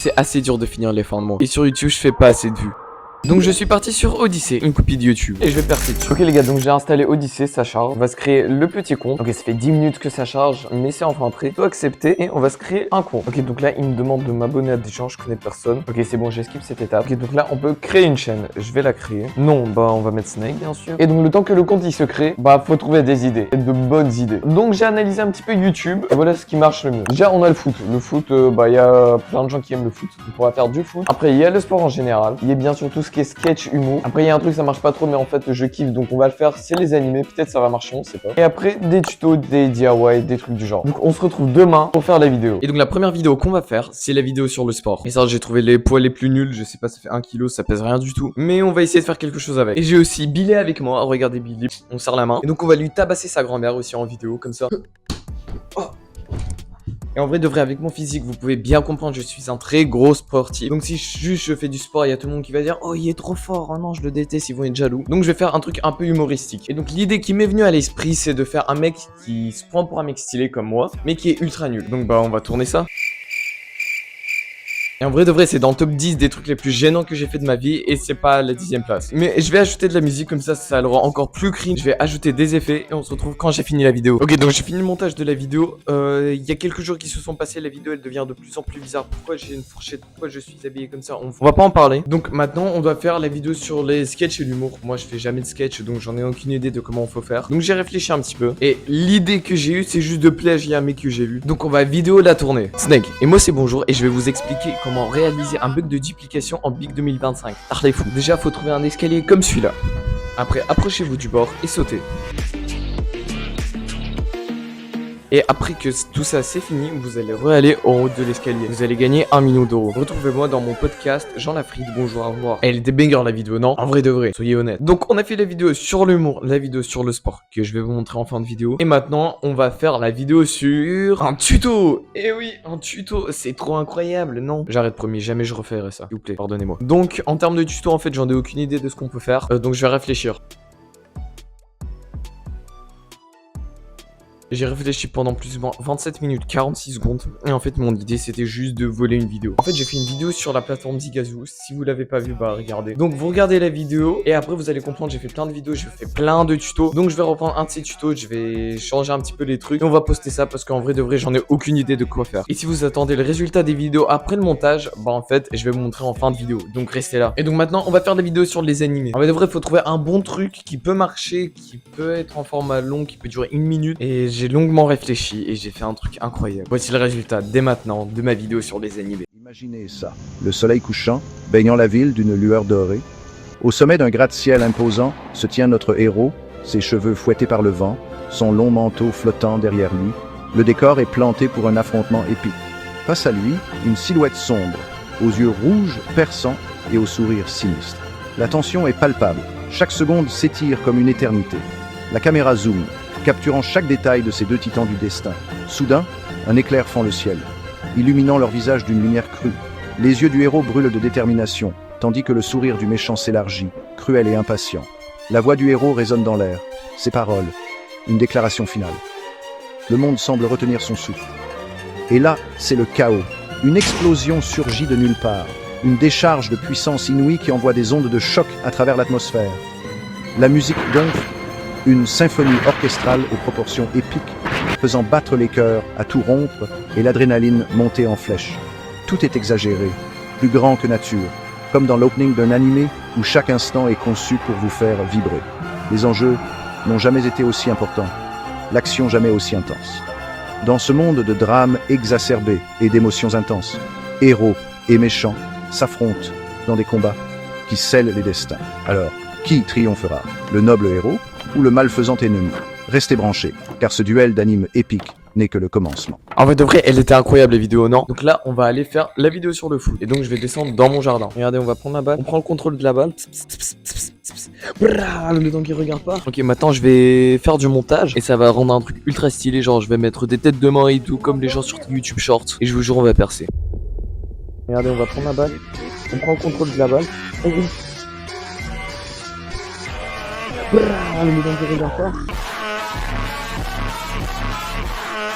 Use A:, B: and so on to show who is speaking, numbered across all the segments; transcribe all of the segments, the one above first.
A: C'est assez dur de finir les fins de mois. Et sur YouTube, je fais pas assez de vues. Donc je suis parti sur Odyssey, une copie de YouTube, et je vais percer dessus. Ok les gars, donc j'ai installé Odyssey, ça charge. On va se créer le petit compte. Ok, ça fait 10 minutes que ça charge, mais c'est enfin prêt. Faut accepter et on va se créer un compte. Ok, donc là il me demande de m'abonner à des gens, je connais personne. Ok, c'est bon, j'ai skip cette étape. Ok, donc là on peut créer une chaîne. Je vais la créer. Non, bah on va mettre Snake bien sûr. Et donc le temps que le compte il se crée, bah faut trouver des idées, et de bonnes idées. Donc j'ai analysé un petit peu YouTube, et voilà ce qui marche le mieux. Déjà on a le foot. Le foot, bah il y a plein de gens qui aiment le foot. On pourra faire du foot. Après il y a le sport en général. Il y a bien sûr tout ce qui est sketch, humour. Après il y a un truc ça marche pas trop mais en fait je kiffe donc on va le faire, c'est les animés, peut-être ça va marcher, on sait pas. Et après des tutos, des DIY, des trucs du genre. Donc on se retrouve demain pour faire la vidéo. Et donc la première vidéo qu'on va faire, c'est la vidéo sur le sport. Et ça j'ai trouvé les poids les plus nuls, je sais pas, ça fait 1 kg, ça pèse rien du tout. Mais on va essayer de faire quelque chose avec. Et j'ai aussi Billy avec moi, regardez Billy, on serre la main. Et donc on va lui tabasser sa grand-mère aussi en vidéo comme ça. Oh. Et en vrai de vrai avec mon physique vous pouvez bien comprendre je suis un très gros sportif. Donc si juste je fais du sport il y a tout le monde qui va dire oh il est trop fort, oh non je le déteste, ils vont être jaloux. Donc je vais faire un truc un peu humoristique. Et donc l'idée qui m'est venue à l'esprit c'est de faire un mec qui se prend pour un mec stylé comme moi mais qui est ultra nul. Donc bah on va tourner ça. Et en vrai de vrai c'est dans le top 10 des trucs les plus gênants que j'ai fait de ma vie et c'est pas la 10ème place. Mais je vais ajouter de la musique comme ça le rend encore plus cringe. Je vais ajouter des effets et on se retrouve quand j'ai fini la vidéo. Ok donc j'ai fini le montage de la vidéo. Il y a quelques jours qui se sont passés, la vidéo elle devient de plus en plus bizarre. Pourquoi j'ai une fourchette, pourquoi je suis habillé comme ça, on va pas en parler. Donc maintenant on doit faire la vidéo sur les sketchs et l'humour. Moi je fais jamais de sketch donc j'en ai aucune idée de comment il faut faire. Donc j'ai réfléchi un petit peu et l'idée que j'ai eue c'est juste de plagier un mec que j'ai vu. Donc on va vidéo la tourner. Snake et moi c'est bonjour et je vais vous expliquer comment réaliser un bug de duplication en Big 2025. Parlez fou. Déjà faut trouver un escalier comme celui-là. Après approchez-vous du bord et sautez. Et après que tout ça c'est fini, vous allez re-aller au haut de l'escalier. Vous allez gagner 1 million d'euros. Retrouvez-moi dans mon podcast Jean Lafrite, bonjour, au revoir. Elle était banger la vidéo, non? En vrai de vrai, soyez honnête. Donc on a fait la vidéo sur l'humour, la vidéo sur le sport, que je vais vous montrer en fin de vidéo. Et maintenant, on va faire la vidéo sur un tuto. Et oui, un tuto, c'est trop incroyable, non? J'arrête promis, jamais je referai ça, s'il vous plaît, pardonnez-moi. Donc en termes de tuto, en fait, j'en ai aucune idée de ce qu'on peut faire. Donc je vais réfléchir. J'ai réfléchi pendant plus ou moins 27 minutes 46 secondes et en fait mon idée c'était juste de voler une vidéo. En fait j'ai fait une vidéo sur la plateforme Zigazoo, si vous l'avez pas vu bah regardez. Donc vous regardez la vidéo et après vous allez comprendre, j'ai fait plein de vidéos, j'ai fait plein de tutos. Donc je vais reprendre un de ces tutos, je vais changer un petit peu les trucs et on va poster ça parce qu'en vrai de vrai j'en ai aucune idée de quoi faire. Et si vous attendez le résultat des vidéos après le montage, bah en fait je vais vous montrer en fin de vidéo, donc restez là. Et donc maintenant on va faire des vidéos sur les animés. En vrai de vrai faut trouver un bon truc qui peut marcher, qui peut être en format long, qui peut durer 1 minute et j'ai longuement réfléchi et j'ai fait un truc incroyable. Voici le résultat dès maintenant de ma vidéo sur les animés.
B: Imaginez ça, le soleil couchant, baignant la ville d'une lueur dorée. Au sommet d'un gratte-ciel imposant se tient notre héros, ses cheveux fouettés par le vent, son long manteau flottant derrière lui. Le décor est planté pour un affrontement épique. Face à lui, une silhouette sombre, aux yeux rouges, perçants et au sourire sinistre. La tension est palpable, chaque seconde s'étire comme une éternité. La caméra zoome, capturant chaque détail de ces deux titans du destin. Soudain, un éclair fend le ciel, illuminant leur visage d'une lumière crue. Les yeux du héros brûlent de détermination, tandis que le sourire du méchant s'élargit, cruel et impatient. La voix du héros résonne dans l'air, ses paroles, une déclaration finale. Le monde semble retenir son souffle. Et là, c'est le chaos. Une explosion surgit de nulle part, une décharge de puissance inouïe qui envoie des ondes de choc à travers l'atmosphère. La musique gonfle, une symphonie orchestrale aux proportions épiques, faisant battre les cœurs, à tout rompre, et l'adrénaline monter en flèche. Tout est exagéré, plus grand que nature, comme dans l'opening d'un animé où chaque instant est conçu pour vous faire vibrer. Les enjeux n'ont jamais été aussi importants, l'action jamais aussi intense. Dans ce monde de drames exacerbés et d'émotions intenses, héros et méchants s'affrontent dans des combats qui scellent les destins. Alors, qui triomphera? Le noble héros ou le malfaisant ennemi? Restez branchés, car ce duel d'animes épique n'est que le commencement.
A: En fait de vrai elle était incroyable la vidéo, non? Donc là on va aller faire la vidéo sur le foot. Et donc je vais descendre dans mon jardin. Regardez, on va prendre la balle, on prend le contrôle de la balle. Le temps qui regarde pas. Ok, maintenant je vais faire du montage et ça va rendre un truc ultra stylé. Genre je vais mettre des têtes de main et tout comme les gens sur YouTube Shorts. Et je vous jure on va percer. Regardez, on va prendre la balle, on prend le contrôle de la balle. Le temps qui regarde pas.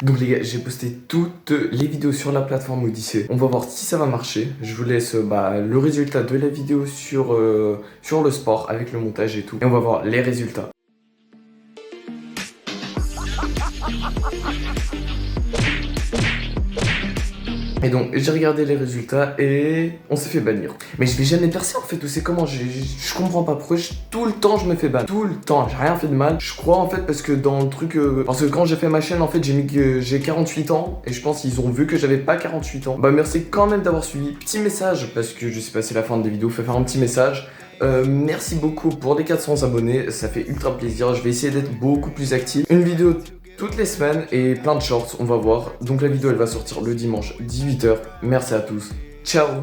A: Donc les gars, j'ai posté toutes les vidéos sur la plateforme Odyssée. On va voir si ça va marcher. Je vous laisse le résultat de la vidéo sur le sport avec le montage et tout. Et on va voir les résultats. Et donc j'ai regardé les résultats et on s'est fait bannir. Mais je vais jamais percer en fait, ou c'est comment, je comprends pas pourquoi tout le temps je me fais ban. Tout le temps, j'ai rien fait de mal. Je crois en fait parce que dans le truc, parce que quand j'ai fait ma chaîne en fait j'ai mis que j'ai 48 ans et je pense qu'ils ont vu que j'avais pas 48 ans. Bah merci quand même d'avoir suivi. Petit message, parce que je sais pas c'est la fin de la vidéo, fais faire un petit message. Merci beaucoup pour les 400 abonnés, ça fait ultra plaisir. Je vais essayer d'être beaucoup plus actif. Une vidéo toutes les semaines et plein de shorts, on va voir. Donc la vidéo elle va sortir le dimanche 18h. Merci à tous. Ciao.